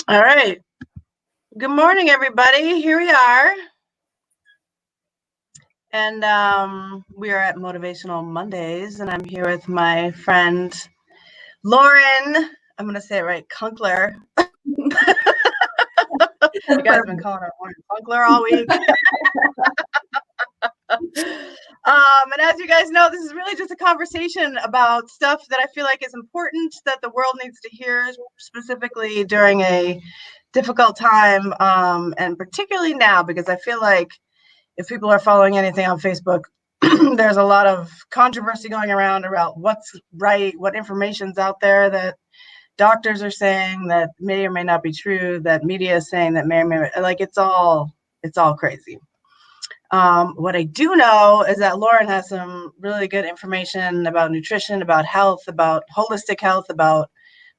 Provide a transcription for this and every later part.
All right. Good morning, everybody. Here we are. And we are at Motivational Mondays, and I'm here with my friend Lauren. I'm going to say it right, Kunkler. You guys have been calling her Lauren Kunkler all week. And as you guys know, this is really just a conversation about stuff that I feel like is important that the world needs to hear, specifically during a difficult time, and particularly now, because I feel like if people are following anything on Facebook, there's a lot of controversy going around about what's right, what information's out there that doctors are saying that may or may not be true, that media is saying that may or may not, like it's all crazy. What I do know is that Lauren has some really good information about nutrition, about health, about holistic health, about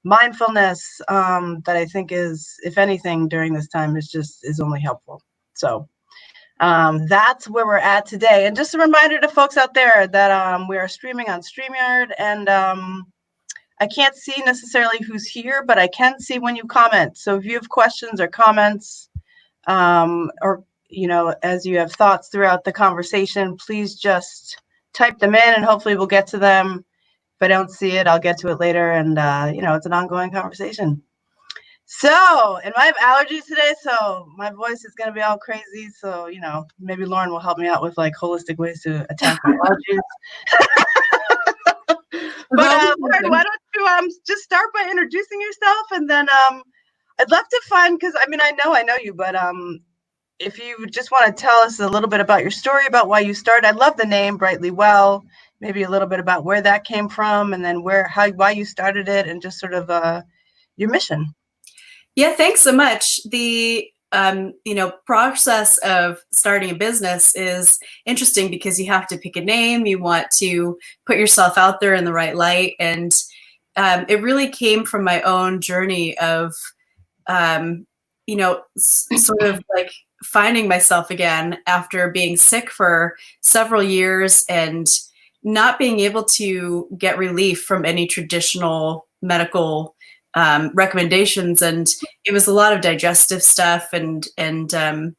mindfulness, that I think is, if anything, during this time is only helpful. So that's where we're at today. And just a reminder to folks out there that we are streaming on StreamYard, and I can't see necessarily who's here, but I can see when you comment. So if you have questions or comments, or as you have thoughts throughout the conversation, please just type them in, and hopefully we'll get to them. If I don't see it, I'll get to it later, and it's an ongoing conversation. So, and I have allergies today, so my voice is going to be all crazy. So, maybe Lauren will help me out with like holistic ways to attack my allergies. But Lauren, why don't you just start by introducing yourself, and then I'd love to find, because I know you, but if you just want to tell us a little bit about your story, about why you started. I love the name Brightly Well. Maybe a little bit about where that came from, and then why you started it, and just sort of your mission. Yeah, thanks so much. The process of starting a business is interesting because you have to pick a name. You want to put yourself out there in the right light, and it really came from my own journey of sort of like finding myself again after being sick for several years and not being able to get relief from any traditional medical recommendations. And it was a lot of digestive stuff, and I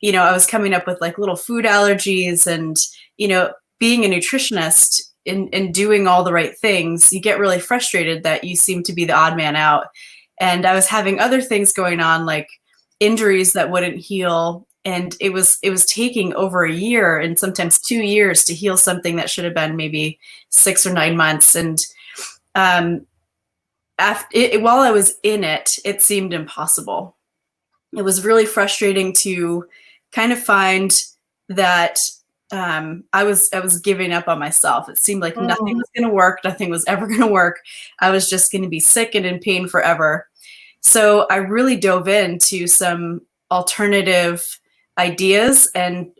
was coming up with like little food allergies, and being a nutritionist and doing all the right things, you get really frustrated that you seem to be the odd man out. And I was having other things going on, like injuries that wouldn't heal, and it was taking over a year and sometimes 2 years to heal something that should have been maybe 6 or 9 months. And while I was in it, it seemed impossible. It was really frustrating to kind of find that I was giving up on myself. It seemed like nothing was going to work. Nothing was ever going to work. I was just going to be sick and in pain forever. So I really dove into some alternative ideas and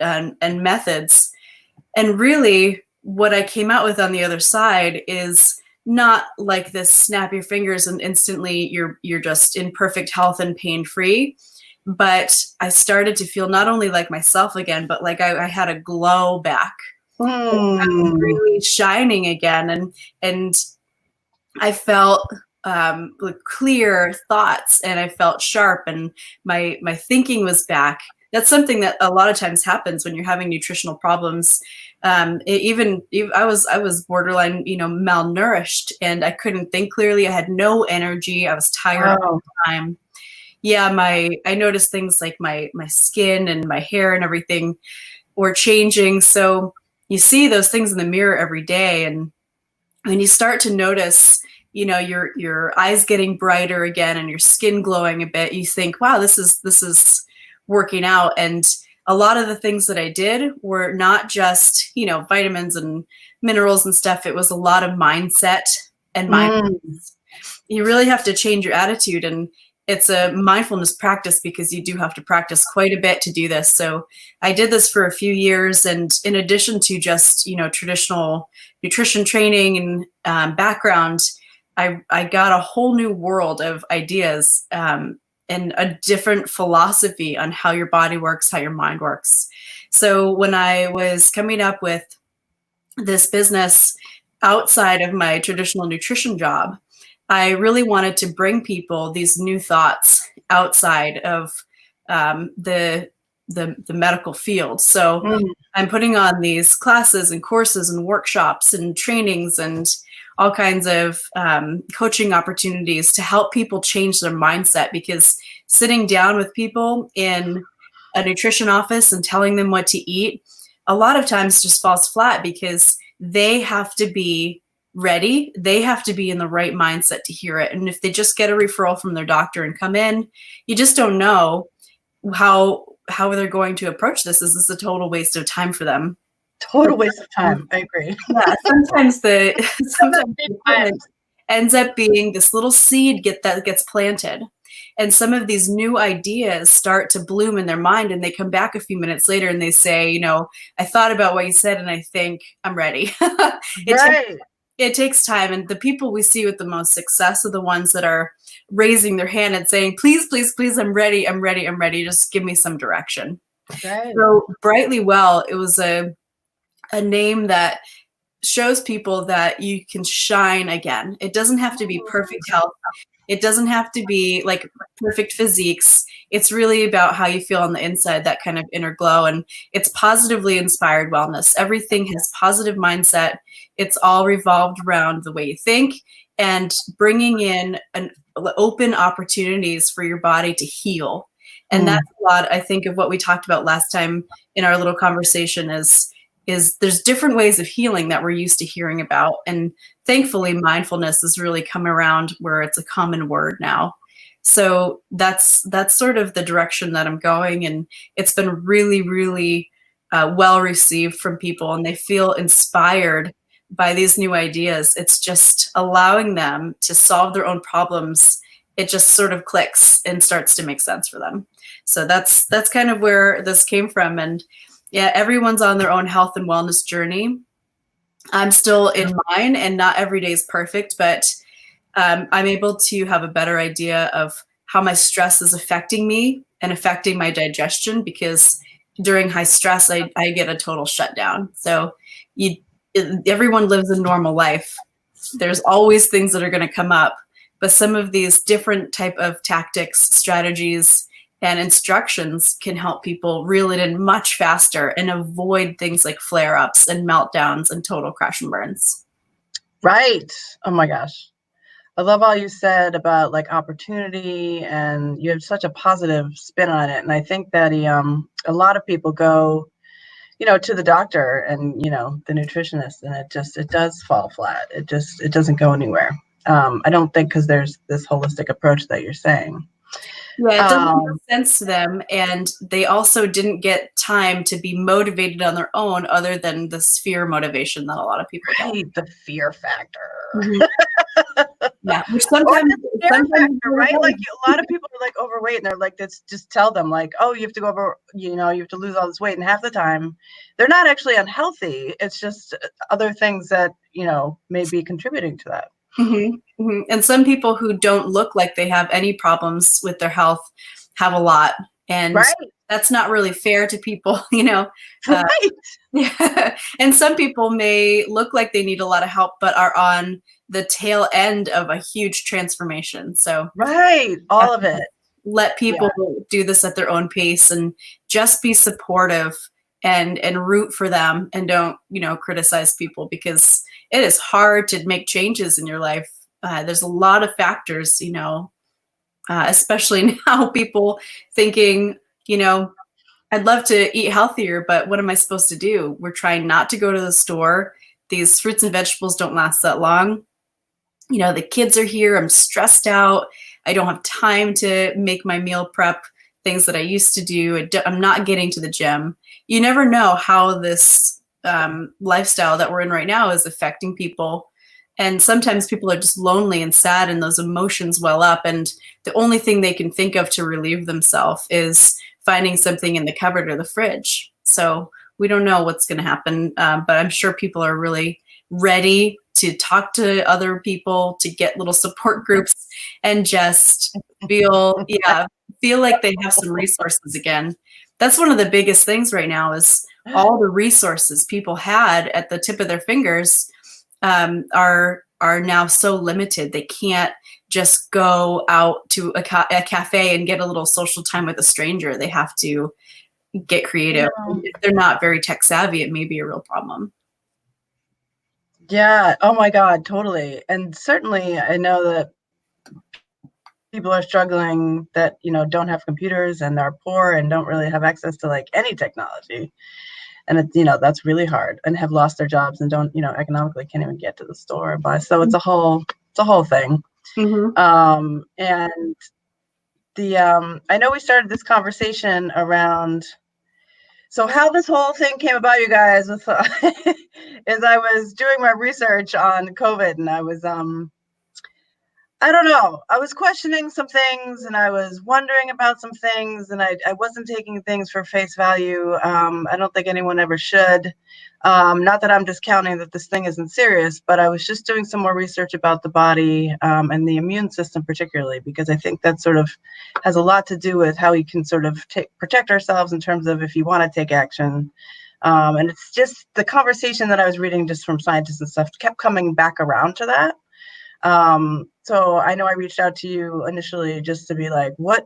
methods. And really what I came out with on the other side is not like this snap your fingers and instantly you're just in perfect health and pain-free. But I started to feel not only like myself again, but like I had a glow back. I was really shining again, and I felt clear thoughts, and I felt sharp, and my thinking was back. That's something that a lot of times happens when you're having nutritional problems. I was borderline, malnourished, and I couldn't think clearly. I had no energy. I was tired all the time. Yeah, I noticed things like my skin and my hair and everything were changing. So you see those things in the mirror every day, and when you start to notice, your eyes getting brighter again and your skin glowing a bit, you think, wow, this is working out. And a lot of the things that I did were not just, vitamins and minerals and stuff. It was a lot of mindset and mindfulness. You really have to change your attitude, and it's a mindfulness practice because you do have to practice quite a bit to do this. So I did this for a few years, and in addition to just, traditional nutrition training and background, I got a whole new world of ideas and a different philosophy on how your body works, how your mind works. So when I was coming up with this business outside of my traditional nutrition job, I really wanted to bring people these new thoughts outside of the medical field. So I'm putting on these classes and courses and workshops and trainings and all kinds of coaching opportunities to help people change their mindset, because sitting down with people in a nutrition office and telling them what to eat a lot of times just falls flat, because they have to be ready. They have to be in the right mindset to hear it. And if they just get a referral from their doctor and come in, you just don't know how they're going to approach this. This is a total waste of time for them. Total waste of time. I agree. Yeah, sometimes the equipment ends up being this little seed that gets planted. And some of these new ideas start to bloom in their mind, and they come back a few minutes later and they say, you know, I thought about what you said and I think I'm ready. It takes time. And the people we see with the most success are the ones that are raising their hand and saying, please, please, please, I'm ready. I'm ready. I'm ready. Just give me some direction. Right. So Brightly Well, it was a name that shows people that you can shine again. It doesn't have to be perfect health. It doesn't have to be like perfect physiques. It's really about how you feel on the inside, that kind of inner glow. And it's positively inspired wellness. Everything has positive mindset. It's all revolved around the way you think and bringing in an open opportunities for your body to heal. And that's a lot, I think, of what we talked about last time in our little conversation is there's different ways of healing that we're used to hearing about. And thankfully, mindfulness has really come around where it's a common word now. So that's sort of the direction that I'm going. And it's been really, really well received from people, and they feel inspired by these new ideas. It's just allowing them to solve their own problems. It just sort of clicks and starts to make sense for them. So that's kind of where this came from. And yeah, everyone's on their own health and wellness journey. I'm still in mine, and not every day is perfect, but I'm able to have a better idea of how my stress is affecting me and affecting my digestion, because during high stress, I get a total shutdown. So everyone lives a normal life. There's always things that are going to come up, but some of these different type of tactics, strategies, and instructions can help people reel it in much faster and avoid things like flare-ups and meltdowns and total crash and burns. Right. Oh my gosh. I love all you said about like opportunity, and you have such a positive spin on it. And I think that a lot of people go, to the doctor and, the nutritionist, and it does fall flat. It doesn't go anywhere. I don't think, because there's this holistic approach that you're saying. Yeah, it doesn't make sense to them. And they also didn't get time to be motivated on their own, other than this fear motivation that a lot of people get. The fear factor. Yeah, which sometimes factor, right? Like a lot of people are like overweight, and they're like, just tell them like, oh, you have to go over, you have to lose all this weight. And half the time they're not actually unhealthy. It's just other things that, may be contributing to that. And some people who don't look like they have any problems with their health have a lot. And that's not really fair to people, Right. Yeah. And some people may look like they need a lot of help, but are on the tail end of a huge transformation. So all of it. Let people do this at their own pace, and just be supportive and root for them, and don't, criticize people, because it is hard to make changes in your life. There's a lot of factors, especially now, people thinking, I'd love to eat healthier, but what am I supposed to do? We're trying not to go to the store. These fruits and vegetables don't last that long. The kids are here. I'm stressed out. I don't have time to make my meal prep things that I used to do. I'm not getting to the gym. You never know how this lifestyle that we're in right now is affecting people. And sometimes people are just lonely and sad, and those emotions well up. And the only thing they can think of to relieve themselves is finding something in the cupboard or the fridge. So we don't know what's going to happen, but I'm sure people are really ready to talk to other people, to get little support groups, and just feel like they have some resources again. That's one of the biggest things right now, is all the resources people had at the tip of their fingers are are now so limited. They can't just go out to a cafe and get a little social time with a stranger. They have to get creative. Yeah. If they're not very tech savvy, it may be a real problem. Yeah. Oh my God, totally. And certainly I know that people are struggling that, don't have computers and are poor and don't really have access to like any technology. And it's, that's really hard, and have lost their jobs and don't, economically can't even get to the store and buy. So it's a whole thing. Mm-hmm. And I know we started this conversation around, so how this whole thing came about, you guys, was, is I was doing my research on COVID, and I was, I don't know. I was questioning some things, and I was wondering about some things, and I wasn't taking things for face value. I don't think anyone ever should. Not that I'm discounting that this thing isn't serious, but I was just doing some more research about the body, and the immune system particularly, because I think that sort of has a lot to do with how we can sort of protect ourselves in terms of if you want to take action. And it's just the conversation that I was reading just from scientists and stuff kept coming back around to that. So I know I reached out to you initially just to be like, what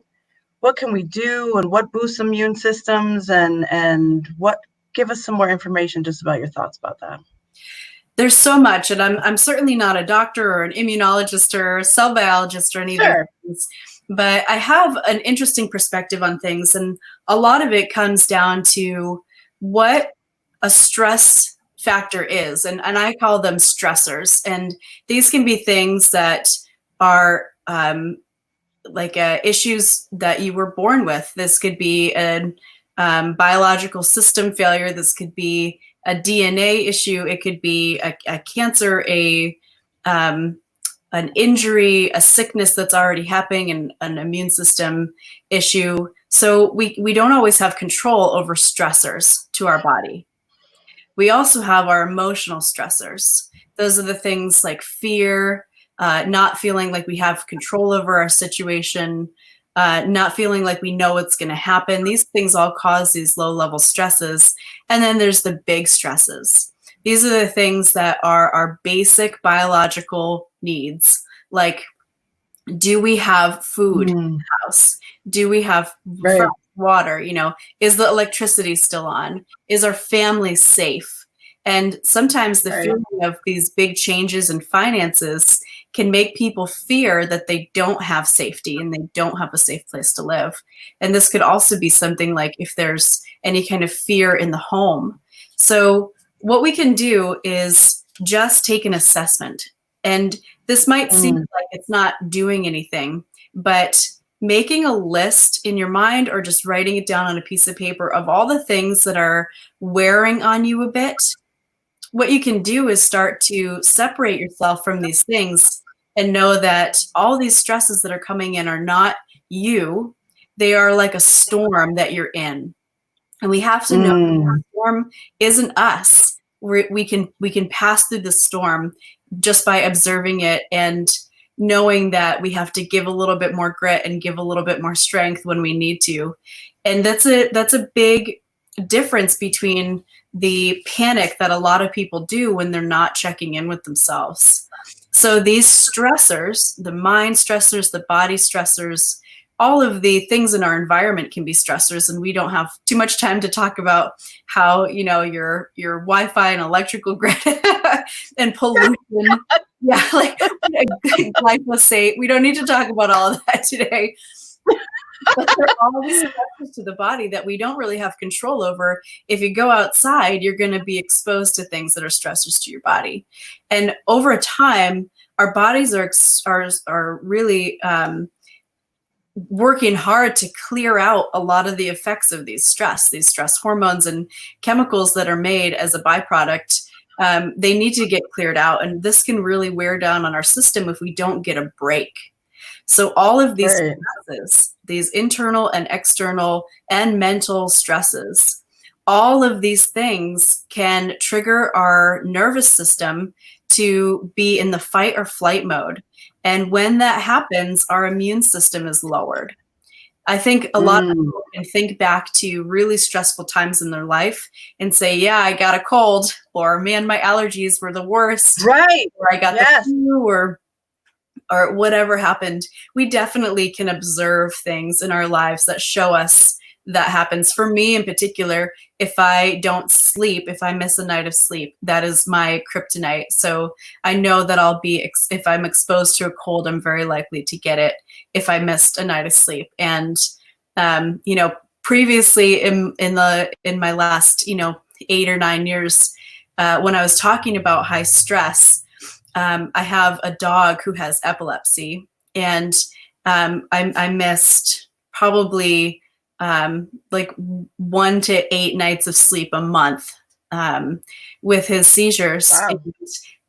can we do, and what boosts immune systems, and what, give us some more information just about your thoughts about that. There's so much, and I'm certainly not a doctor or an immunologist or a cell biologist or any of those things, but I have an interesting perspective on things, and a lot of it comes down to what a stress factor is, and I call them stressors, and these can be things that are issues that you were born with. This could be a biological system failure. This could be a DNA issue. It could be a cancer, an injury, a sickness that's already happening, and an immune system issue. So we don't always have control over stressors to our body. We also have our emotional stressors. Those are the things like fear, not feeling like we have control over our situation, not feeling like we know what's going to happen. These things all cause these low-level stresses. And then there's the big stresses. These are the things that are our basic biological needs, like, do we have food in the house? Do we have fresh water? Is the electricity still on? Is our family safe? And sometimes the feeling of these big changes in finances can make people fear that they don't have safety and they don't have a safe place to live. And this could also be something like if there's any kind of fear in the home. So what we can do is just take an assessment. And this might seem like it's not doing anything, but making a list in your mind or just writing it down on a piece of paper of all the things that are wearing on you a bit, what you can do is start to separate yourself from these things and know that all these stresses that are coming in are not you. They are like a storm that you're in. And we have to know that the storm isn't us. We can pass through the storm just by observing it and knowing that we have to give a little bit more grit and give a little bit more strength when we need to. And that's a big difference between the panic that a lot of people do when they're not checking in with themselves. So these stressors, the mind stressors, the body stressors, all of the things in our environment can be stressors, and we don't have too much time to talk about how, your Wi-Fi and electrical grid and pollution. Yeah, like glyphosate. We don't need to talk about all of that today. But there are all these stressors to the body that we don't really have control over. If you go outside, you're going to be exposed to things that are stressors to your body. And over time, our bodies are really working hard to clear out a lot of the effects of these stress hormones and chemicals that are made as a byproduct. They need to get cleared out. And this can really wear down on our system if we don't get a break. So all of these stresses, these internal and external and mental stresses, all of these things can trigger our nervous system to be in the fight or flight mode. And when that happens, our immune system is lowered. I think a lot of people can think back to really stressful times in their life and say, yeah, I got a cold, or man, my allergies were the worst, Right. or I got the Yes. flu, or whatever happened. We definitely can observe things in our lives that show us that happens. For me in particular, if I don't sleep, if I miss a night of sleep, that is my kryptonite. So I know that I'll be, if I'm exposed to a cold, I'm very likely to get it if I missed a night of sleep. And, you know, previously in my last, 8 or 9 years, when I was talking about high stress, I have a dog who has epilepsy, and I missed probably like 1 to 8 nights of sleep a month with his seizures. Wow. And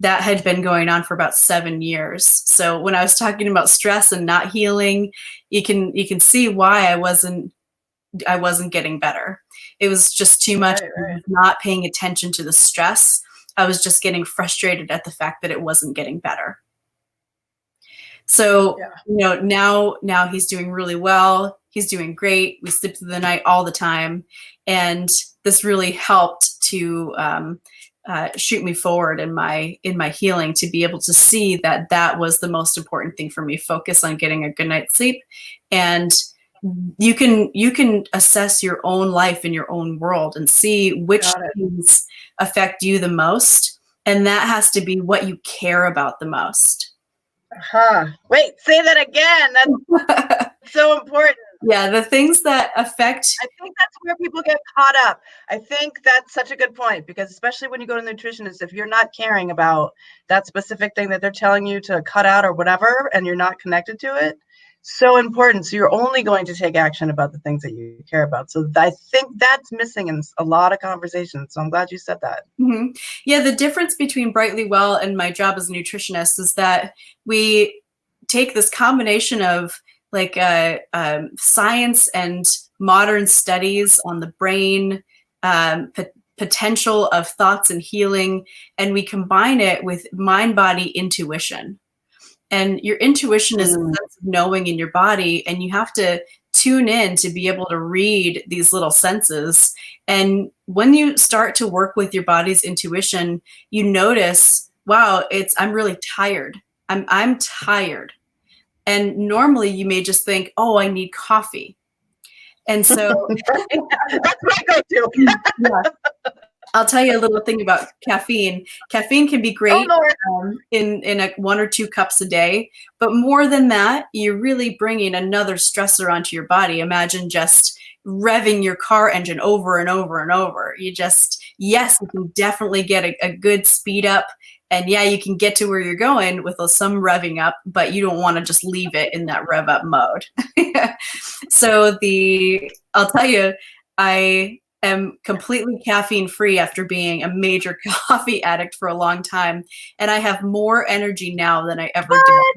that had been going on for about 7 years. So when I was talking about stress and not healing, you can see why I wasn't getting better. It was just too much. Right. I was not paying attention to the stress. I was just getting frustrated at the fact that it wasn't getting better. So, now he's doing really well. He's doing great. We sleep through the night all the time. And this really helped to shoot me forward in my healing, to be able to see that that was the most important thing for me. Focus on getting a good night's sleep. And you can assess your own life in your own world and see which things affect you the most. And that has to be what you care about the most. Wait, say that again. That's so important. Yeah, the things that affect. I think that's where people get caught up. I think that's such a good point, because especially when you go to the nutritionist, if you're not caring about that specific thing that they're telling you to cut out or whatever, and you're not connected to it, so important. So you're only going to take action about the things that you care about. So I think that's missing in a lot of conversations. So I'm glad you said that. Mm-hmm. Yeah, the difference between Brightly Well and my job as a nutritionist is that we take this combination of like science and modern studies on the brain, potential of thoughts and healing, and we combine it with mind-body intuition. And your intuition is a sense of knowing in your body, and you have to tune in to be able to read these little senses. And when you start to work with your body's intuition, you notice, wow, I'm really tired. I'm tired. And normally you may just think, oh, I need coffee. And so that's my go-to. Yeah. I'll tell you a little thing about caffeine. Caffeine can be great in 1 or 2 cups a day, but more than that, you're really bringing another stressor onto your body. Imagine just revving your car engine over and over and over. You can definitely get a good speed up, and yeah, you can get to where you're going with some revving up, but you don't want to just leave it in that rev up mode. So I'll tell you, I am completely caffeine free after being a major coffee addict for a long time. And I have more energy now than I ever did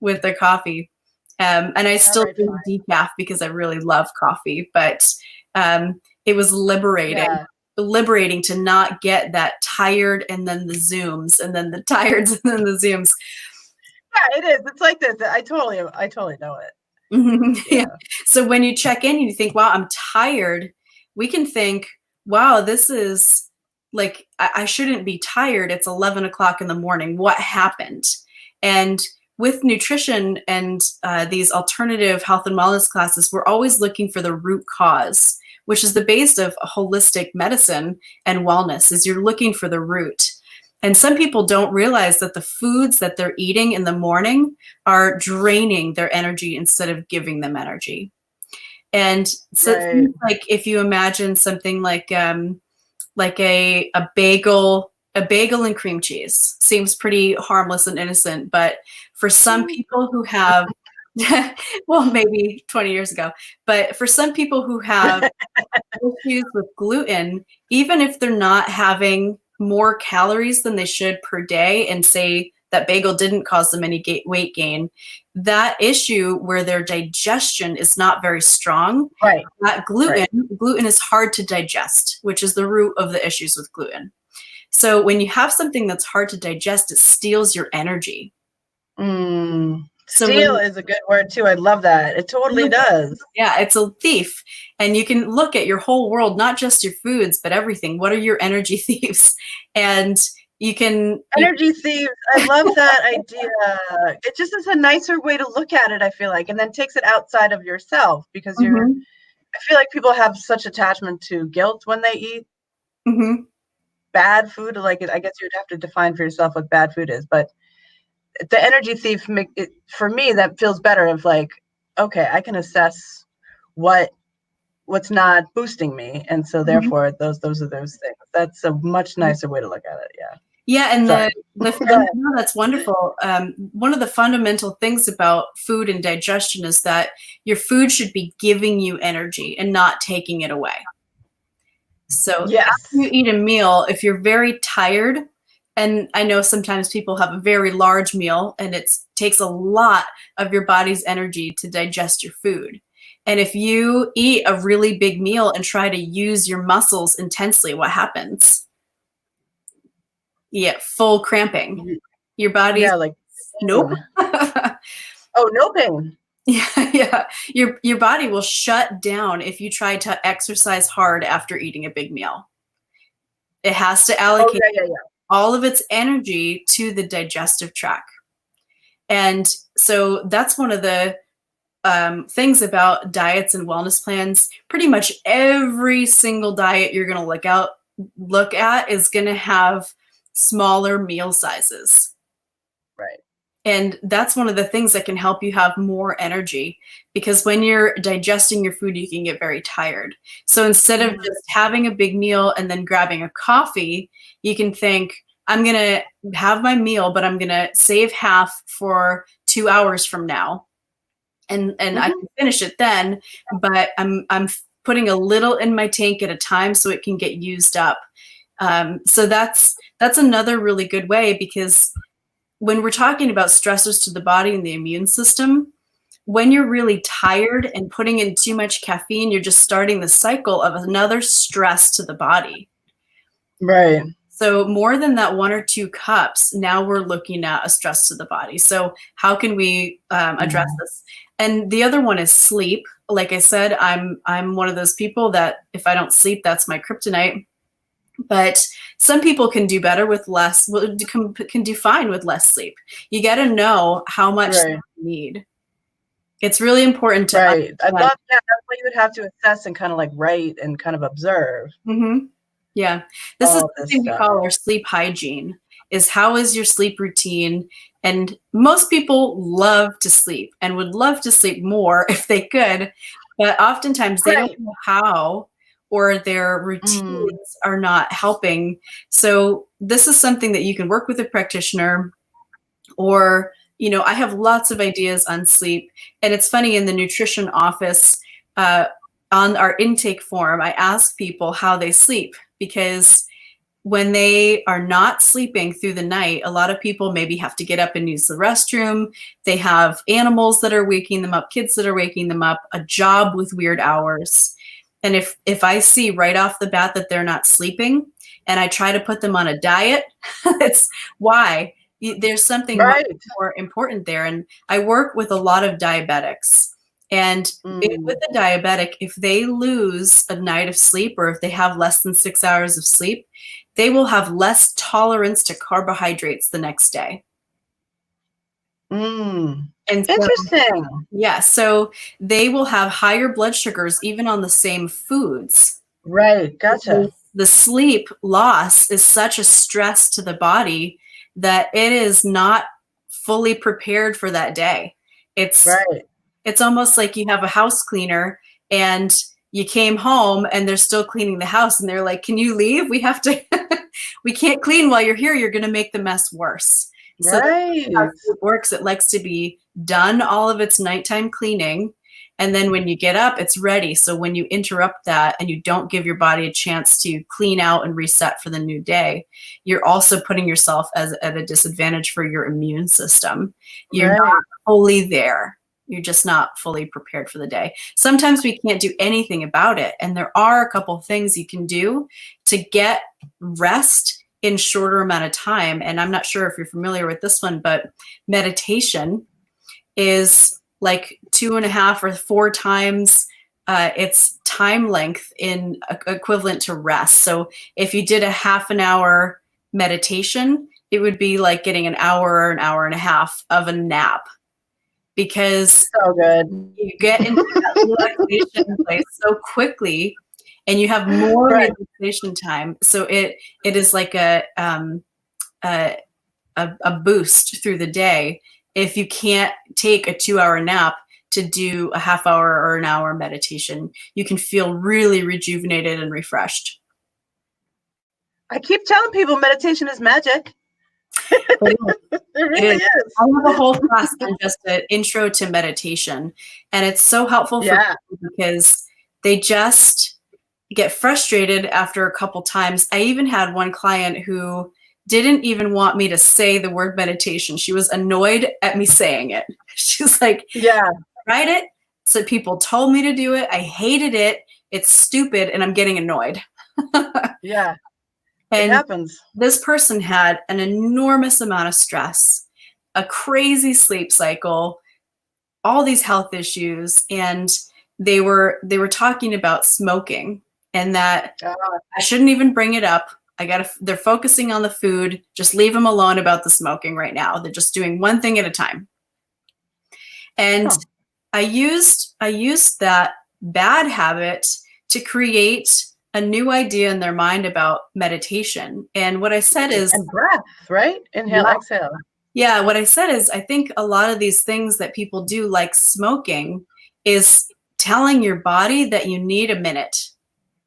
with the coffee. And I still do decaf because I really love coffee, but it was liberating to not get that tired and then the zooms and then the tireds and then the zooms. Yeah, it is. It's like this. I totally know it. Yeah. So when you check in and you think, wow, I'm tired, we can think, wow, this is like, I shouldn't be tired. It's 11 o'clock in the morning. What happened? And with nutrition and these alternative health and wellness classes, we're always looking for the root cause, which is the base of holistic medicine and wellness, is you're looking for the root. And some people don't realize that the foods that they're eating in the morning are draining their energy instead of giving them energy. And so like if you imagine something like a bagel and cream cheese, seems pretty harmless and innocent, but for some people who have well, maybe 20 years ago, but for some people who have issues with gluten, even if they're not having more calories than they should per day, and say that bagel didn't cause them any weight gain, that issue where their digestion is not very strong, that gluten is hard to digest, which is the root of the issues with gluten. So when you have something that's hard to digest, it steals your energy. So Steal is a good word too. I love that. It totally does. yeah, it's a thief. And you can look at your whole world, not just your foods, but everything. What are your energy thieves? And you can Energy thieves. I love that idea. It just is a nicer way to look at it, I feel like, and then takes it outside of yourself because Mhm, I feel like people have such attachment to guilt when they eat mhm. bad food. Like, I guess you'd have to define for yourself what bad food is, but the energy thief for me, that feels better of like, okay, I can assess what's not boosting me, and so Mhm. therefore those are those things. That's a much nicer way to look at it. Yeah. Yeah, and Sorry. Go ahead. no, that's wonderful. One of the fundamental things about food and digestion is that your food should be giving you energy and not taking it away. So after you Yes. eat a meal, if you're very tired, and I know sometimes people have a very large meal and it takes a lot of your body's energy to digest your food. And if you eat a really big meal and try to use your muscles intensely, what happens? You get full cramping. Your body's Yeah, like nope. pain. Oh, no pain. Yeah, yeah. Your body will shut down if you try to exercise hard after eating a big meal. It has to Oh, allocate yeah, yeah, yeah. all of its energy to the digestive tract. And so that's one of the things about diets and wellness plans. Pretty much every single diet you're going to look at is going to have smaller meal sizes. Right. And that's one of the things that can help you have more energy because when you're digesting your food, you can get very tired. So instead of just having a big meal and then grabbing a coffee, you can think, I'm going to have my meal, but I'm going to save half for 2 hours from now. And I Mm-hmm. can finish it then, but I'm putting a little in my tank at a time so it can get used up. So that's another really good way because when we're talking about stressors to the body and the immune system, when you're really tired and putting in too much caffeine, you're just starting the cycle of another stress to the body. Right. So more than that 1 or 2 cups, now we're looking at a stress to the body. So how can we address this? And the other one is sleep. Like I said, I'm one of those people that if I don't sleep, that's my kryptonite. But some people can do better with less, can do fine with less sleep. You got to know how much Right. you need. It's really important to Right. I love understand. that. That's what you would have to assess and kind of like write and kind of observe Mhm. Yeah. This is all this something we stuff. call our sleep hygiene, is how is your sleep routine? And most people love to sleep and would love to sleep more if they could, but oftentimes they don't Right. know how or their Mm. routines are not helping. So this is something that you can work with a practitioner or, I have lots of ideas on sleep. And it's funny in the nutrition office, uh, on our intake form, I ask people how they sleep because when they are not sleeping through the night, a lot of people maybe have to get up and use the restroom. They have animals that are waking them up, kids that are waking them up, a job with weird hours. And if I see right off the bat that they're not sleeping and I try to put them on a diet, it's why there's something much Right. more important there. And I work with a lot of diabetics. And with Mm. a diabetic, if they lose a night of sleep or if they have less than 6 hours of sleep, they will have less tolerance to carbohydrates the next day. Mm. And so, Interesting. yeah, so they will have higher blood sugars even on the same foods. Right. Gotcha. The sleep loss is such a stress to the body that it is not fully prepared for that day. It's Right. it's almost like you have a house cleaner and you came home and they're still cleaning the house and they're like, "Can you leave? We have to we can't clean while you're here. You're going to make the mess worse." So that's how Right. sleep works. It likes to be done all of its nighttime cleaning. And then when you get up, it's ready. So when you interrupt that and you don't give your body a chance to clean out and reset for the new day, you're also putting yourself at a disadvantage for your immune system. You're Right. not fully there. You're just not fully prepared for the day. Sometimes we can't do anything about it. And there are a couple things you can do to get rest in shorter amount of time. And I'm not sure if you're familiar with this one, but meditation is like 2.5 or 4 times its time length in equivalent to rest. So if you did a half an hour meditation, it would be like getting an hour or an hour and a half of a nap, because So good. you get into that relaxation place so quickly, and you have more Right. relaxation time. So it is like a boost through the day. If you can't take a 2-hour nap to do a half hour or an hour meditation, you can feel really rejuvenated and refreshed. I keep telling people meditation is magic. It really is. I have a whole class on just an intro to meditation, and it's so helpful for people because they just get frustrated after a couple times. I even had one client who didn't even want me to say the word meditation. She was annoyed at me saying it. She was like, yeah, I tried it. So people told me to do it. I hated it. It's stupid, and I'm getting annoyed. Yeah. And it happens. This person had an enormous amount of stress, a crazy sleep cycle, all these health issues, and they were talking about smoking, and that I shouldn't even bring it up. They're focusing on the food. Just leave them alone about the smoking right now. They're just doing one thing at a time. And I used that bad habit to create a new idea in their mind about meditation. And what I said is, and breath, right? Inhale, exhale. Yeah, what I said is, I think a lot of these things that people do, like smoking, is telling your body that you need a minute.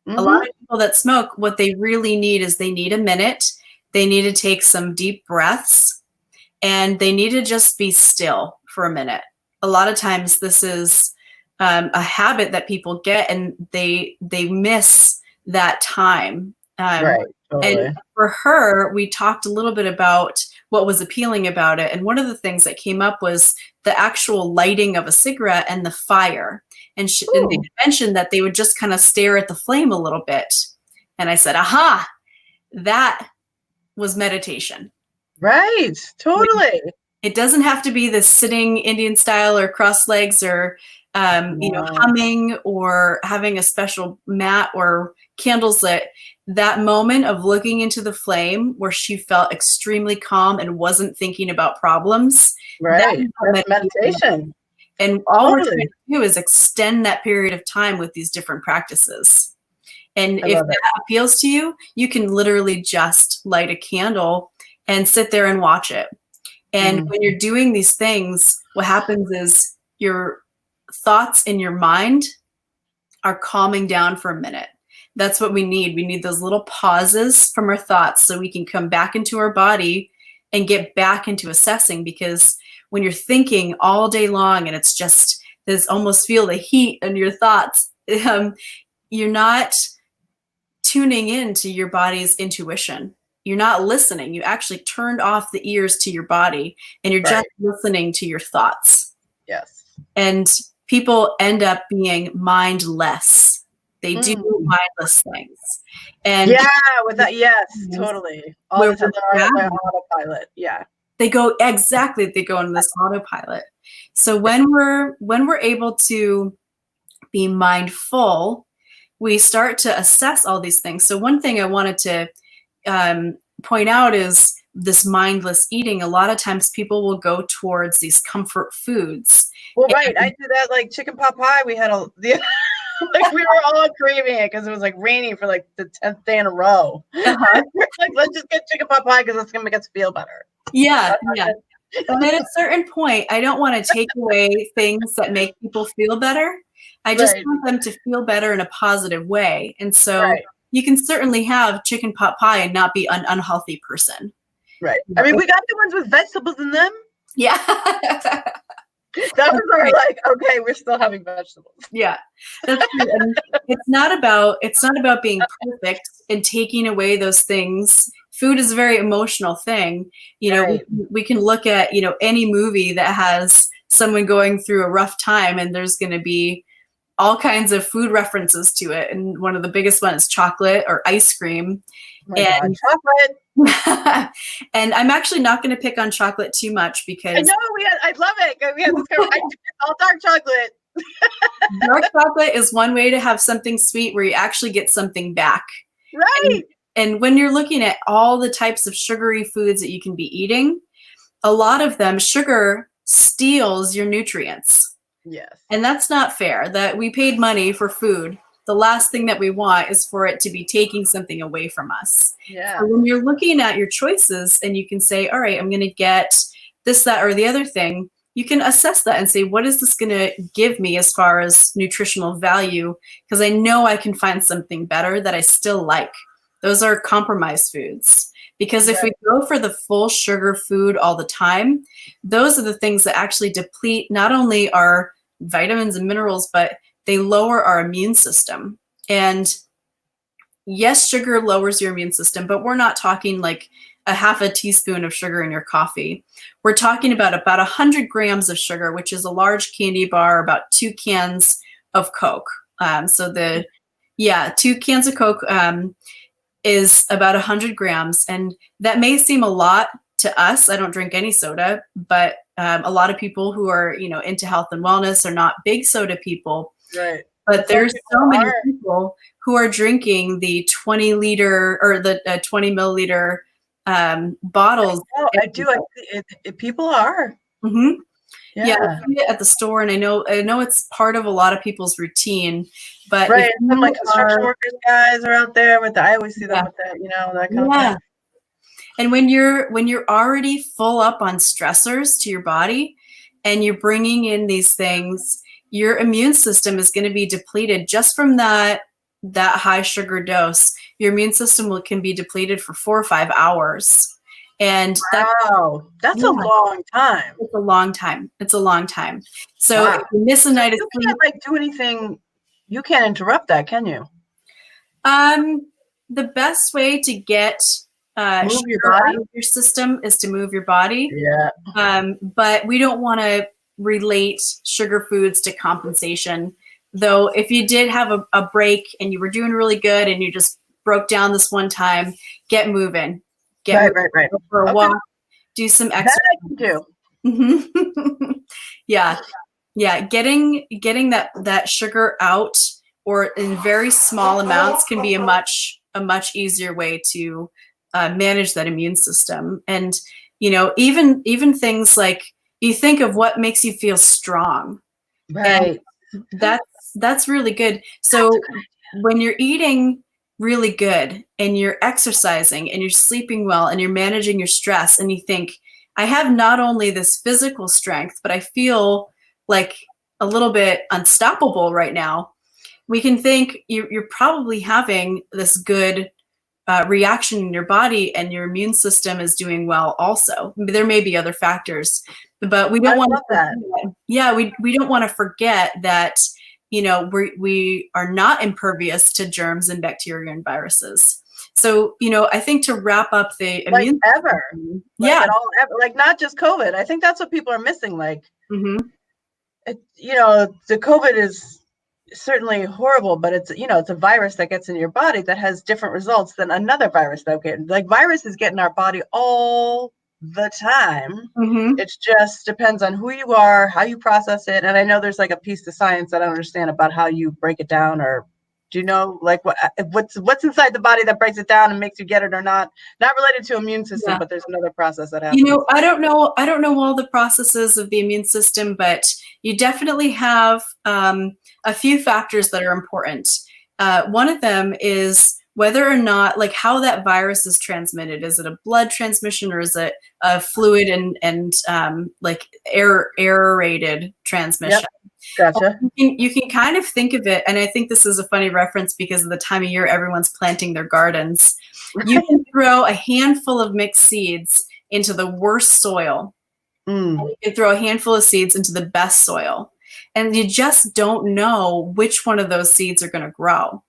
A lot of people that smoke, what they really need is they need a minute. They need to take some deep breaths, and they need to just be still for a minute. A lot of times this is a habit that people get, and they miss that time. Right. Totally. And for her, we talked a little bit about what was appealing about it. And one of the things that came up was the actual lighting of a cigarette and the fire. And they mentioned that they would just kind of stare at the flame a little bit. And I said, aha, that was meditation. Right. Totally. It doesn't have to be this sitting Indian style or cross legs or humming or having a special mat or candles lit. That moment of looking into the flame where she felt extremely calm and wasn't thinking about problems. Right. That's meditation. And all we're trying to do is extend that period of time with these different practices. And if that appeals to you, you can literally just light a candle and sit there and watch it. And when you're doing these things, what happens is your thoughts in your mind are calming down for a minute. That's what we need. We need those little pauses from our thoughts so we can come back into our body and get back into assessing. Because when you're thinking all day long and it's just this, almost feel the heat in your thoughts, you're not tuning into your body's intuition. You're not listening. You actually turned off the ears to your body, and you're just listening to your thoughts. Yes. And people end up being mindless. They do mindless things. And with that, yes, totally. All the time they're on autopilot. Yeah. They go into this autopilot. So when we're able to be mindful, we start to assess all these things. So one thing I wanted to point out is this mindless eating. A lot of times people will go towards these comfort foods. Well, right. I did that, like chicken pot pie. We had like we were all craving it because it was like raining for like the 10th day in a row. Like, let's just get chicken pot pie because it's gonna make us feel better. Yeah. And at a certain point, I don't want to take away things that make people feel better. I just want them to feel better in a positive way. And so you can certainly have chicken pot pie and not be an unhealthy person. Right. I mean, we got the ones with vegetables in them. Yeah. That was where we're like, okay, we're still having vegetables. Yeah, that's true. And it's not about being perfect and taking away those things. Food is a very emotional thing. You know, we can look at, any movie that has someone going through a rough time, and there's going to be all kinds of food references to it. And one of the biggest ones is chocolate or ice cream. Oh my God, chocolate. And I'm actually not going to pick on chocolate too much because I know I love it. We had this conversation. All dark chocolate. dark chocolate is one way to have something sweet where you actually get something back. Right. And when you're looking at all the types of sugary foods that you can be eating, a lot of them, sugar steals your nutrients. Yes. And that's not fair, that we paid money for food. The last thing that we want is for it to be taking something away from us. Yeah. So when you're looking at your choices and you can say, all right, I'm going to get this, that, or the other thing, you can assess that and say, what is this going to give me as far as nutritional value? Because I know I can find something better that I still like. Those are compromise foods. Because if we go for the full sugar food all the time, those are the things that actually deplete not only our vitamins and minerals, but they lower our immune system. And yes, sugar lowers your immune system, but we're not talking like a half a teaspoon of sugar in your coffee. We're talking about 100 grams of sugar, which is a large candy bar, about 2 cans of Coke. 2 cans of Coke is about 100 grams. And that may seem a lot to us. I don't drink any soda, but a lot of people who are, into health and wellness are not big soda people. Right. But there's so many people who are drinking the 20 liter or the 20 milliliter bottles. I do. People are. Mm-hmm. Yeah. I see it at the store, and I know it's part of a lot of people's routine. But right, some like construction workers guys are out there with I always see them with that, that kind of thing. And when you're already full up on stressors to your body, and you're bringing in these things, your immune system is going to be depleted just from that high sugar dose. Your immune system can be depleted for 4 or 5 hours. And that's a long time. It's a long time. So if you miss a night of sleep, you can't do anything. You can't interrupt that, can you? The best way to get move your sugar body out of your system is to move your body. Yeah. But we don't want to relate sugar foods to compensation. Though if you did have a break and you were doing really good and you just broke down this one time, get moving. Right. Go for a walk, do some exercise. That I can do. Yeah. Getting that sugar out or in very small amounts can be a much easier way to manage that immune system. And even things like you think of what makes you feel strong. Right. And that's really good. So when you're eating really good and you're exercising and you're sleeping well and you're managing your stress and you think, I have not only this physical strength, but I feel like a little bit unstoppable right now, we can think you're probably having this good reaction in your body and your immune system is doing well also. There may be other factors, but we don't want we don't want to forget that we are not impervious to germs and bacteria and viruses. So, I think to wrap up the immune system, like not just COVID. I think that's what people are missing. Like, the COVID is certainly horrible, but it's a virus that gets in your body that has different results than another virus that viruses get in our body all the time. It just depends on who you are, how you process it. And I know there's like a piece to science that I don't understand about how you break it down, or do you know like what's inside the body that breaks it down and makes you get it or not related to immune system, but there's another process that happens. I don't know all the processes of the immune system, but you definitely have a few factors that are important. One of them is whether or not, like how that virus is transmitted. Is it a blood transmission or is it a fluid and like aerated transmission? Yep. Gotcha. You can kind of think of it, and I think this is a funny reference because of the time of year everyone's planting their gardens. You can throw a handful of mixed seeds into the worst soil. And you can throw a handful of seeds into the best soil. And you just don't know which one of those seeds are going to grow.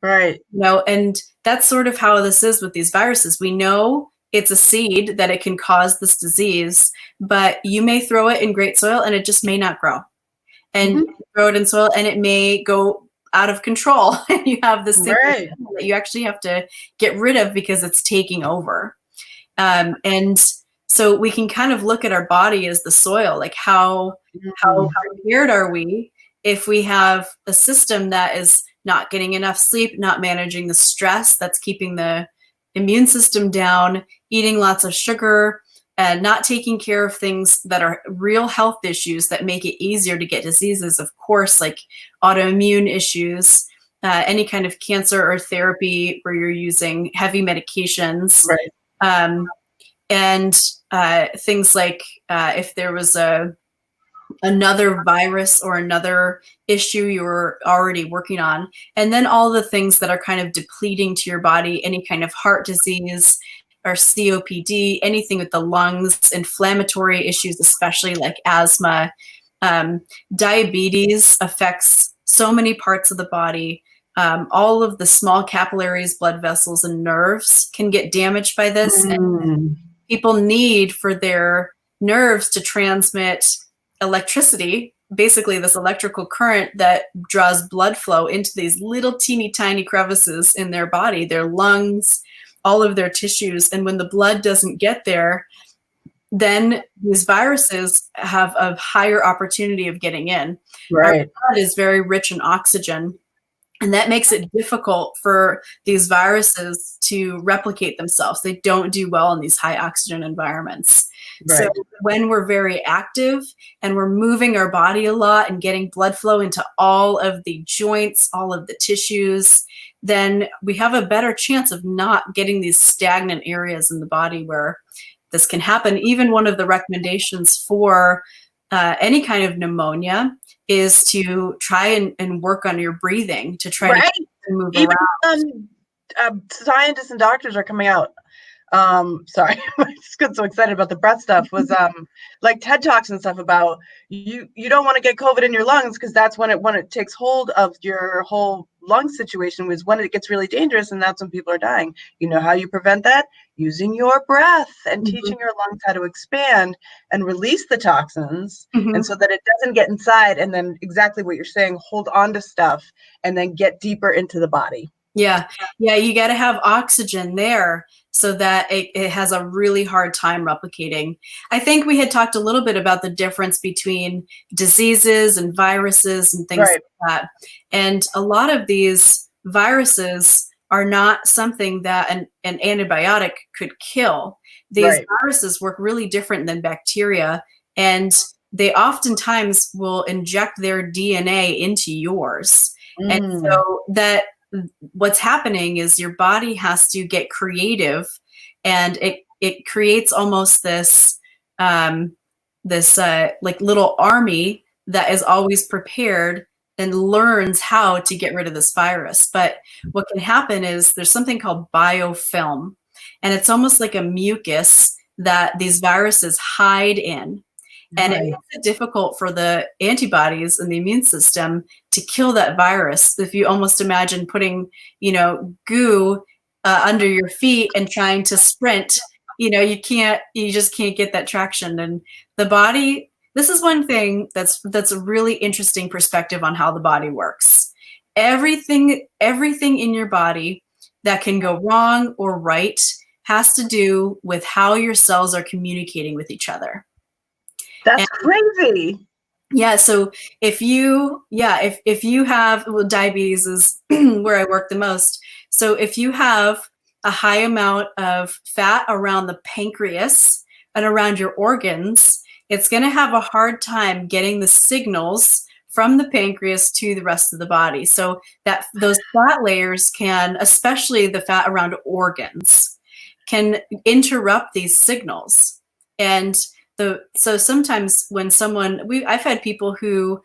Right. And that's sort of how this is with these viruses. We know it's a seed that it can cause this disease, but you may throw it in great soil and it just may not grow. And you throw it in soil and it may go out of control and you have this thing Right. that you actually have to get rid of because it's taking over. And so we can kind of look at our body as the soil, like how prepared are we if we have a system that is not getting enough sleep, not managing the stress that's keeping the immune system down, eating lots of sugar, and not taking care of things that are real health issues that make it easier to get diseases, of course, like autoimmune issues, any kind of cancer or therapy where you're using heavy medications. Right. And things like if there was another virus or another issue you were already working on, and then all the things that are kind of depleting to your body, any kind of heart disease or COPD, anything with the lungs, inflammatory issues, especially like asthma. Diabetes affects so many parts of the body. All of the small capillaries, blood vessels, and nerves can get damaged by this. And people need for their nerves to transmit electricity, basically this electrical current that draws blood flow into these little teeny tiny crevices in their body, their lungs, all of their tissues. And when the blood doesn't get there, then these viruses have a higher opportunity of getting in. Right. Our blood is very rich in oxygen, and that makes it difficult for these viruses to replicate themselves. They don't do well in these high oxygen environments. Right. So when we're very active and we're moving our body a lot and getting blood flow into all of the joints, all of the tissues, then we have a better chance of not getting these stagnant areas in the body where this can happen. Even one of the recommendations for any kind of pneumonia is to try and work on your breathing to try to move Even, around. Scientists and doctors are coming out. Sorry, I just got so excited about the breath stuff. Was like TED Talks and stuff about you don't want to get COVID in your lungs, because that's when it takes hold of your whole lung situation, was when it gets really dangerous, and that's when people are dying. You know how you prevent that? Using your breath and teaching your lungs how to expand and release the toxins, and so that it doesn't get inside, and then exactly what you're saying, hold on to stuff and then get deeper into the body. Yeah, you got to have oxygen there so that it has a really hard time replicating. I think we had talked a little bit about the difference between diseases and viruses and things like that. And a lot of these viruses are not something that an antibiotic could kill. These viruses work really different than bacteria, and they oftentimes will inject their DNA into yours. And so that what's happening is your body has to get creative, and it creates almost this like little army that is always prepared and learns how to get rid of this virus. But what can happen is there's something called biofilm, and it's almost like a mucus that these viruses hide in. And it makes it difficult for the antibodies in the immune system to kill that virus. If you almost imagine putting, goo under your feet and trying to sprint, you just can't get that traction. And the body, this is one thing that's a really interesting perspective on how the body works. Everything in your body that can go wrong or right has to do with how your cells are communicating with each other. That's crazy. Yeah. So if you have, diabetes is where I work the most. So if you have a high amount of fat around the pancreas and around your organs, it's going to have a hard time getting the signals from the pancreas to the rest of the body. So that those fat layers can, especially the fat around organs, can interrupt these signals. And so sometimes when I've had people who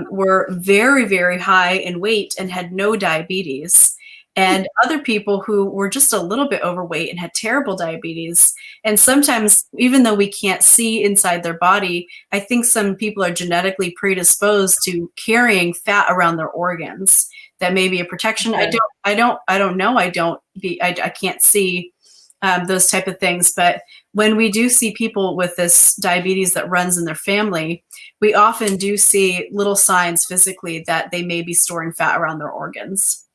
were very, very high in weight and had no diabetes, and other people who were just a little bit overweight and had terrible diabetes. And sometimes, even though we can't see inside their body, I think some people are genetically predisposed to carrying fat around their organs. That may be a protection. I don't know. I can't see those type of things. But when we do see people with this diabetes that runs in their family, we often do see little signs physically that they may be storing fat around their organs.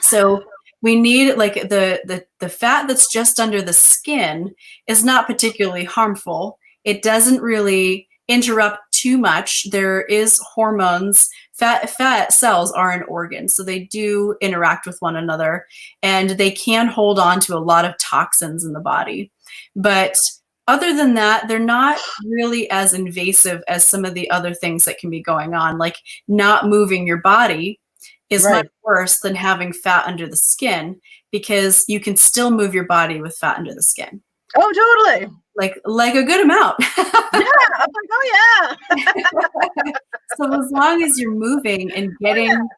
So we need, like, the fat that's just under the skin is not particularly harmful. It doesn't really interrupt too much. There is hormones. Fat cells are an organ, so they do interact with one another, and they can hold on to a lot of toxins in the body. But other than that, they're not really as invasive as some of the other things that can be going on. Like, not moving your body is much worse than having fat under the skin, because you can still move your body with fat under the skin. Oh, totally. Like a good amount. Yeah, I'm like, oh yeah. So as long as you're moving and getting,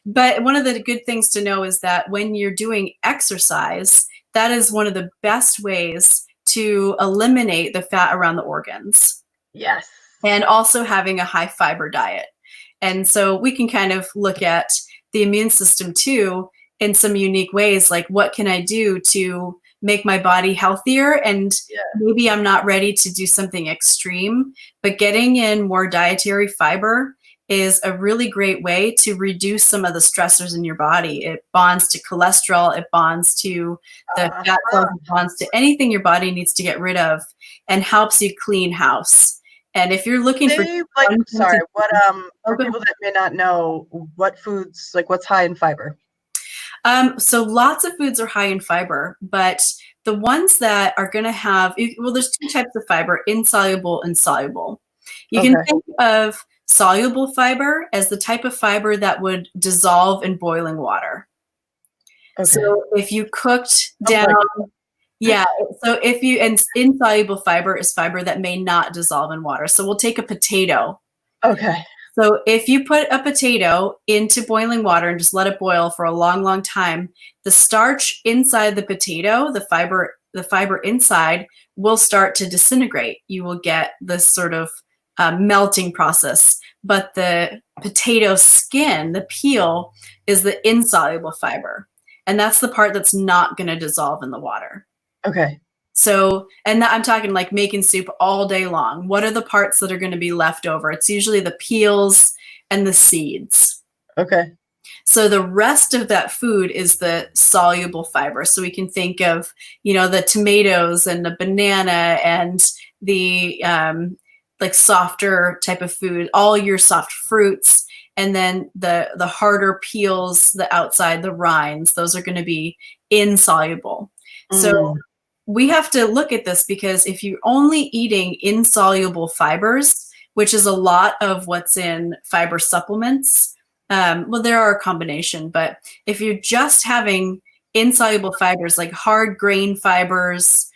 but one of the good things to know is that when you're doing exercise, that is one of the best ways to eliminate the fat around the organs. Yes. And also having a high fiber diet. And so we can kind of look at the immune system too in some unique ways, like, what can I do to make my body healthier? And maybe I'm not ready to do something extreme, but getting in more dietary fiber is a really great way to reduce some of the stressors in your body. It bonds to cholesterol, it bonds to the fat cells, it bonds to anything your body needs to get rid of, and helps you clean house. And if you're looking for for people that may not know, what foods, like, what's high in fiber? So lots of foods are high in fiber, but the ones that are going to have, well, there's two types of fiber: insoluble and soluble. You can think of soluble fiber as the type of fiber that would dissolve in boiling water. So if you cooked down, so if you, and insoluble fiber is fiber that may not dissolve in water. So we'll take a potato. So if you put a potato into boiling water and just let it boil for a long, long time, the starch inside the potato, the fiber inside, will start to disintegrate. You will get this sort of melting process. But the potato skin, the peel, is the insoluble fiber. And that's the part that's not going to dissolve in the water. So, and I'm talking like making soup all day long. What are the parts that are going to be left over? It's usually the peels and the seeds. So the rest of that food is the soluble fiber. So we can think of, the tomatoes and the banana and the like softer type of food, all your soft fruits, and then the harder peels, the outside, the rinds, those are going to be insoluble. So we have to look at this, because if you're only eating insoluble fibers, which is a lot of what's in fiber supplements, well, there are a combination, but if you're just having insoluble fibers, like hard grain fibers,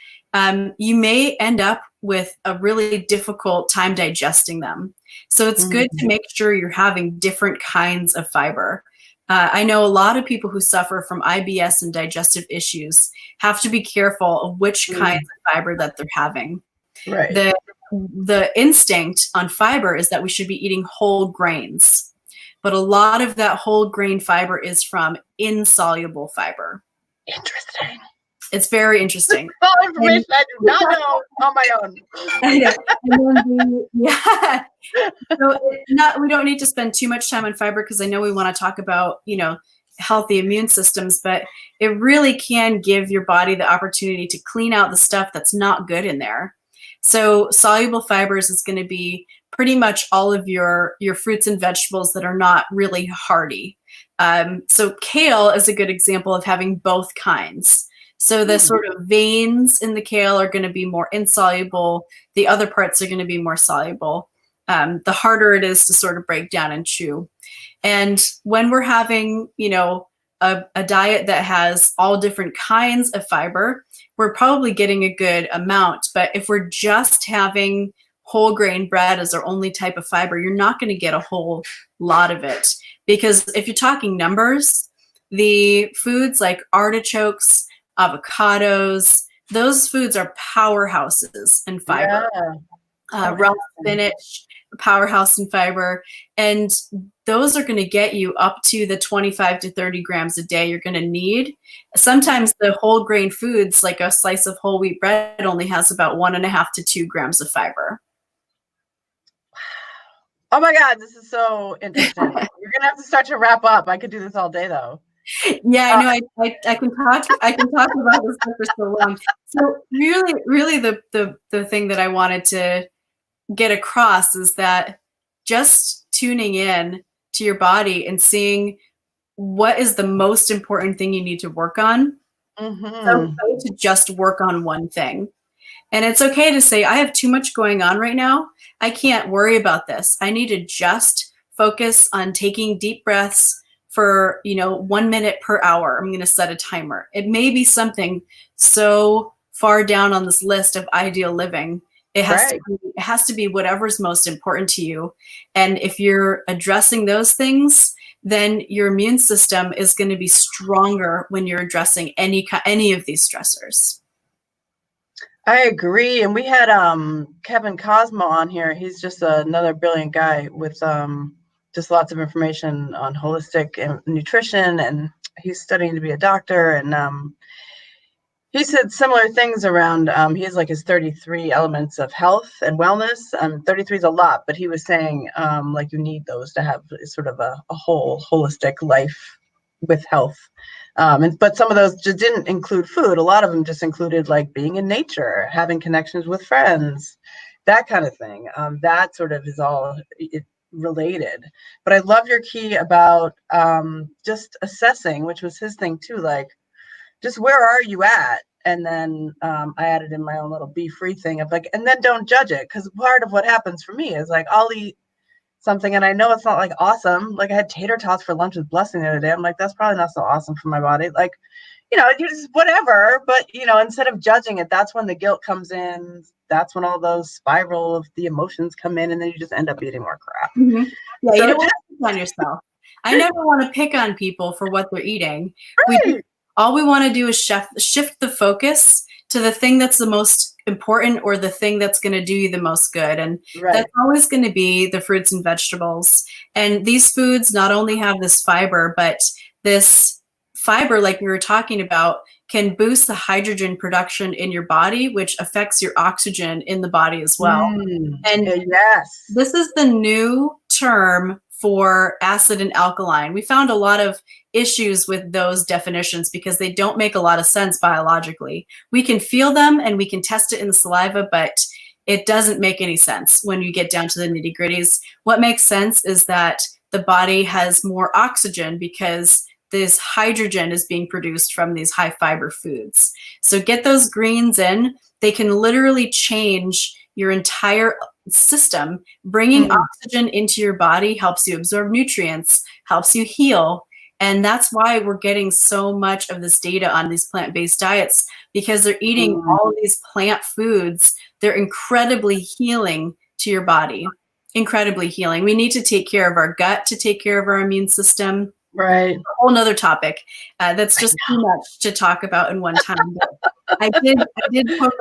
you may end up with a really difficult time digesting them. So it's good to make sure you're having different kinds of fiber. I know a lot of people who suffer from IBS and digestive issues have to be careful of which kinds of fiber that they're having. The instinct on fiber is that we should be eating whole grains, but a lot of that whole grain fiber is from insoluble fiber. Interesting. It's very interesting. All information I do not know on my own. So we don't need to spend too much time on fiber, because I know we want to talk about, healthy immune systems, but it really can give your body the opportunity to clean out the stuff that's not good in there. So soluble fibers is going to be pretty much all of your fruits and vegetables that are not really hardy. So kale is a good example of having both kinds. So the sort of veins in the kale are going to be more insoluble. The other parts are going to be more soluble. The harder it is to sort of break down and chew. And when we're having, a diet that has all different kinds of fiber, we're probably getting a good amount. But if we're just having whole grain bread as our only type of fiber, you're not going to get a whole lot of it. Because if you're talking numbers, the foods like artichokes, avocados, those foods are powerhouses in fiber. Oh, raw spinach, powerhouse in fiber. And those are going to get you up to the 25 to 30 grams a day you're going to need. Sometimes the whole grain foods, like a slice of whole wheat bread, only has about 1.5 to 2 grams of fiber. oh my God, this is so interesting. You're gonna have to start to wrap up. I could do this all day though. Yeah, I know. I can talk. I can talk about this for so long. So really, the thing that I wanted to get across is that just tuning in to your body and seeing what is the most important thing you need to work on. It's Mm-hmm. okay to just work on one thing. And it's okay to say, I have too much going on right now. I can't worry about this. I need to just focus on taking deep breaths for, 1 minute per hour. I'm going to set a timer. It may be something so far down on this list of ideal living. It has to be whatever's most important to you. And if you're addressing those things, then your immune system is going to be stronger when you're addressing any of these stressors. I agree. And we had Kevin Cosmo on here. He's just another brilliant guy with just lots of information on holistic nutrition, and he's studying to be a doctor. And he said similar things around, he has like his 33 elements of health and wellness. 33 is a lot, but he was saying like you need those to have sort of a whole holistic life with health. But some of those just didn't include food. A lot of them just included like being in nature, having connections with friends, that kind of thing. That sort of is all related. But I love your key about just assessing, which was his thing too, like just where are you at? And then I added in my own little be free thing of like, and then don't judge it. Because part of what happens for me is like, I'll eat something and I know it's not like awesome. Like I had tater tots for lunch with Blessing the other day. I'm like, that's probably not so awesome for my body. Like, you just whatever. But, instead of judging it, that's when the guilt comes in. That's when all those spiral of the emotions come in, and then you just end up eating more crap. Mm-hmm. Yeah, So you don't want to pick on yourself. I never want to pick on people for what they're eating. right. All we want to do is shift the focus to the thing that's the most important or the thing that's going to do you the most good. And that's always going to be the fruits and vegetables. And these foods not only have this fiber, but this fiber, like we were talking about, can boost the hydrogen production in your body, which affects your oxygen in the body as well. And yes, this is the new term for acid and alkaline. We found a lot of issues with those definitions because they don't make a lot of sense biologically. We can feel them and we can test it in the saliva, but it doesn't make any sense when you get down to the nitty gritties. What makes sense is that the body has more oxygen because this hydrogen is being produced from these high fiber foods. So get those greens in. They can literally change your entire system. Bringing oxygen into your body helps you absorb nutrients, helps you heal. And that's why we're getting so much of this data on these plant-based diets, because they're eating all of these plant foods. They're incredibly healing to your body, incredibly healing. We need to take care of our gut to take care of our immune system. Right. A whole nother topic. That's just too much to talk about in one time. But I did poke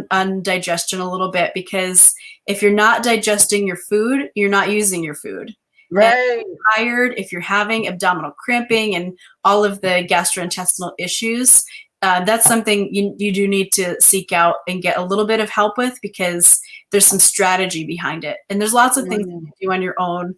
on digestion a little bit, because if you're not digesting your food, you're not using your food. Right. And if you're tired, if you're having abdominal cramping and all of the gastrointestinal issues, that's something you do need to seek out and get a little bit of help with, because there's some strategy behind it. And there's lots of things you can do on your own.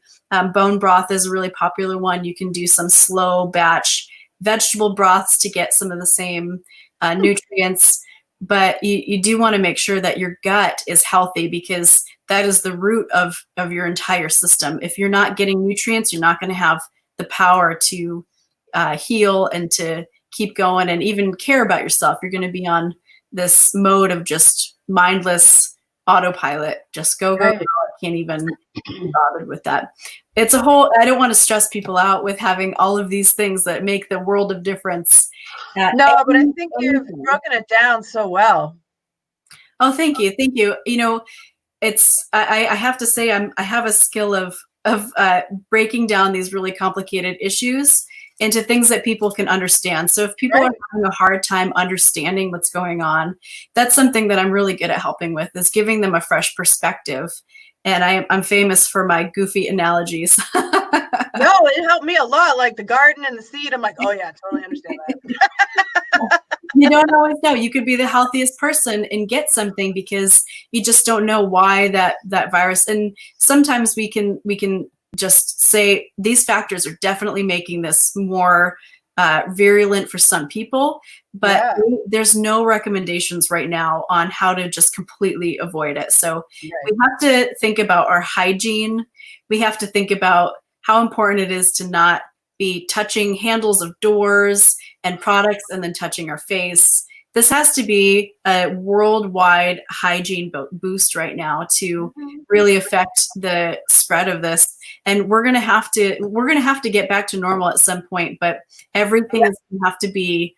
Bone broth is a really popular one. You can do some slow batch vegetable broths to get some of the same nutrients. But you do want to make sure that your gut is healthy, because that is the root of your entire system. If you're not getting nutrients, you're not going to have the power to heal and to keep going and even care about yourself. You're going to be on this mode of just mindless autopilot. Just go. I can't even be bothered with that. It's a whole, I don't want to stress people out with having all of these things that make the world of difference. No, but I think you've broken it down so well. Oh, thank you. Thank you. It's, I have to say, I have a skill of breaking down these really complicated issues into things that people can understand. So if people are having a hard time understanding what's going on, that's something that I'm really good at helping with, is giving them a fresh perspective. And I'm famous for my goofy analogies. No, it helped me a lot. Like the garden and the seed. I'm like, oh yeah, totally understand that. You don't always know. You could be the healthiest person and get something because you just don't know why that virus. And sometimes we can just say these factors are definitely making this more virulent for some people, but there's no recommendations right now on how to just completely avoid it. So we have to think about our hygiene. We have to think about how important it is to not be touching handles of doors and products and then touching our face. This has to be a worldwide hygiene boost right now to really affect the spread of this. And we're gonna have to get back to normal at some point, but everything is gonna have to be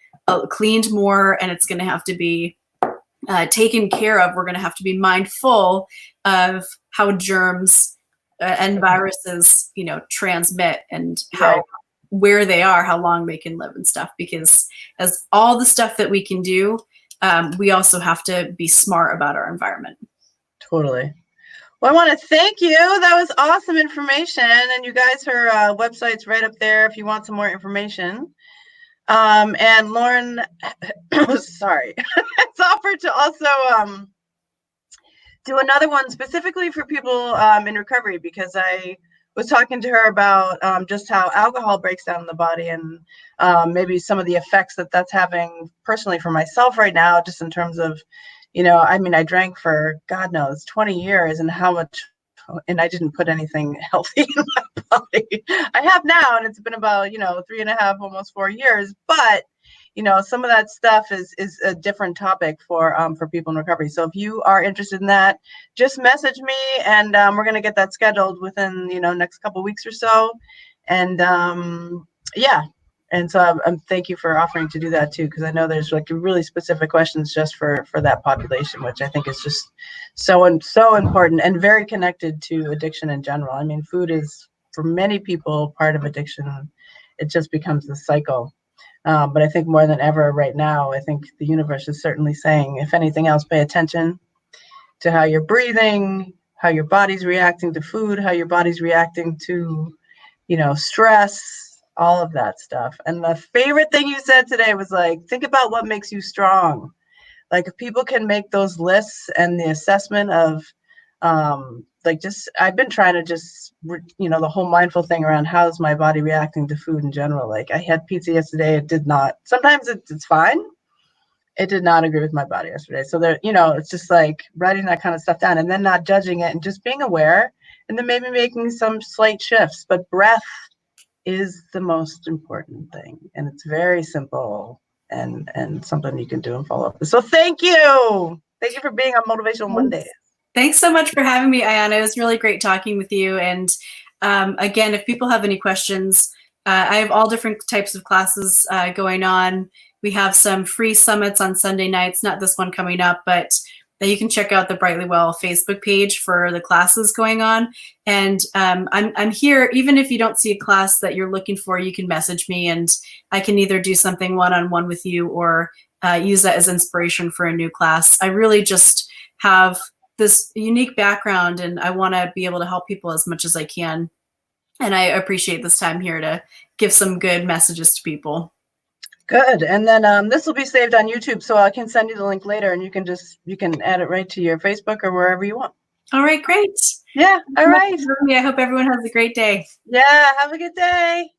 cleaned more, and it's gonna have to be taken care of. We're gonna have to be mindful of how germs and viruses, transmit, and how where they are, how long they can live and stuff, because as all the stuff that we can do, we also have to be smart about our environment. Totally. Well, I want to thank you. That was awesome information. And you guys, her website's right up there if you want some more information. And Lauren, sorry, has offered to also do another one specifically for people in recovery, because I was talking to her about just how alcohol breaks down in the body, and maybe some of the effects that that's having personally for myself right now, just in terms of, I drank for God knows 20 years, and how much, and I didn't put anything healthy in my body. I have now, and it's been about 3.5, almost 4 years, but some of that stuff is a different topic for people in recovery. So if you are interested in that, just message me, and we're going to get that scheduled within next couple weeks or so. And and so thank you for offering to do that too, because I know there's like really specific questions just for that population, which I think is just so important and very connected to addiction in general. I mean, food is for many people part of addiction. It just becomes the cycle. But I think more than ever right now, I think the universe is certainly saying, if anything else, pay attention to how you're breathing, how your body's reacting to food, how your body's reacting to, stress, all of that stuff. And the favorite thing you said today was like, think about what makes you strong. Like if people can make those lists and the assessment of, I've been trying to just, the whole mindful thing around how's my body reacting to food in general. Like I had pizza yesterday. It did not, sometimes it's fine. It did not agree with my body yesterday. So there, it's just like writing that kind of stuff down and then not judging it and just being aware, and then maybe making some slight shifts. But breath is the most important thing. And it's very simple and something you can do and follow up. So thank you. Thank you for being on Motivational Monday. Thanks so much for having me, Ayana. It was really great talking with you. And again, if people have any questions, I have all different types of classes going on. We have some free summits on Sunday nights, not this one coming up, but you can check out the Brightly Well Facebook page for the classes going on. And I'm here, even if you don't see a class that you're looking for, you can message me and I can either do something one-on-one with you or use that as inspiration for a new class. I really just have this unique background and I want to be able to help people as much as I can. And I appreciate this time here to give some good messages to people. Good. And then this will be saved on YouTube, so I can send you the link later and you can add it right to your Facebook or wherever you want. All right, great. Yeah. All right. I hope everyone has a great day. Yeah. Have a good day.